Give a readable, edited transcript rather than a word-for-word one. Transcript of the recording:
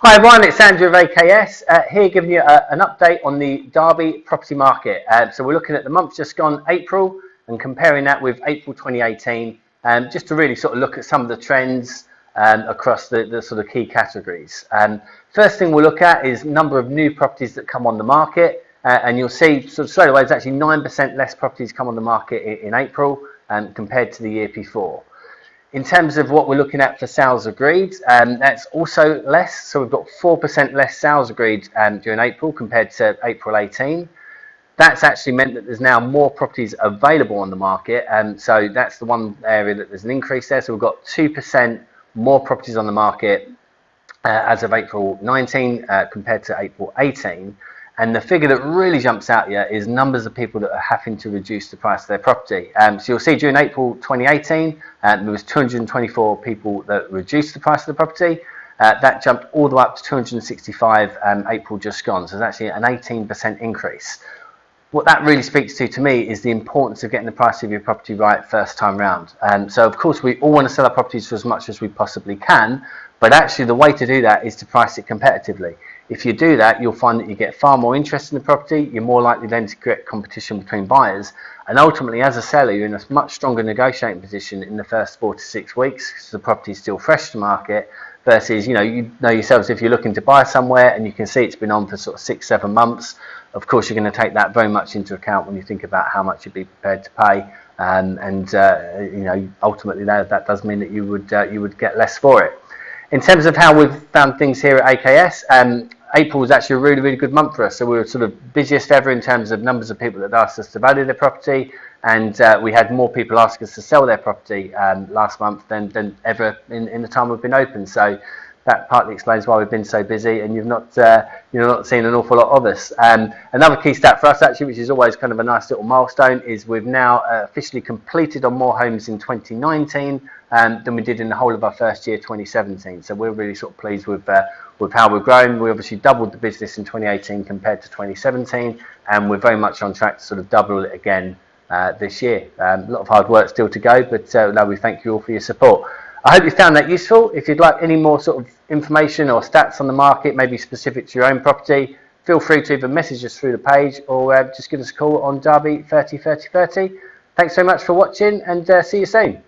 Hi everyone, it's Andrew of AKS here giving you an update on the Derby property market. So we're looking at the month just gone, April, and comparing that with April 2018, just to really sort of look at some of the trends across the sort of key categories. First thing we'll look at is number of new properties that come on the market, and you'll see sort of straight away there's actually 9% less properties come on the market in April compared to the year before. In terms of what we're looking at for sales agreed, that's also less. So we've got 4% less sales agreed during April compared to April 18. That's actually meant that there's now more properties available on the market. So that's the one area that there's an increase there. So we've got 2% more properties on the market as of April 19 compared to April 18. And the figure that really jumps out here is numbers of people that are having to reduce the price of their property. So you'll see during April 2018, there was 224 people that reduced the price of the property. That jumped all the way up to 265 April just gone. So it's actually an 18% increase. What that really speaks to me is the importance of getting the price of your property right first time round. So of course we all want to sell our properties for as much as we possibly can, but actually the way to do that is to price it competitively. If you do that, you'll find that you get far more interest in the property, you're more likely then to create competition between buyers, and ultimately as a seller you're in a much stronger negotiating position in the first 4 to 6 weeks because the property is still fresh to market, versus you know yourselves, if you're looking to buy somewhere and you can see it's been on for sort of 6-7 months, of course you're going to take that very much into account when you think about how much you'd be prepared to pay, ultimately that does mean that you would get less for it. In terms of how we've found things here at AKS, April was actually a really good month for us. So we were sort of busiest ever in terms of numbers of people that asked us to value their property, and we had more people ask us to sell their property last month than ever in the time we've been open. So that partly explains why we've been so busy, and you've not seen an awful lot of us. Another key stat for us actually, which is always kind of a nice little milestone, is we've now officially completed on more homes in 2019 than we did in the whole of our first year, 2017. So we're really sort of pleased with how we've grown. We obviously doubled the business in 2018 compared to 2017, and we're very much on track to sort of double it again this year. A lot of hard work still to go, but no, we thank you all for your support. I hope you found that useful. If you'd like any more sort of information or stats on the market, maybe specific to your own property, feel free to either message us through the page or just give us a call on Derby 30 30 30. Thanks so much for watching, and see you soon.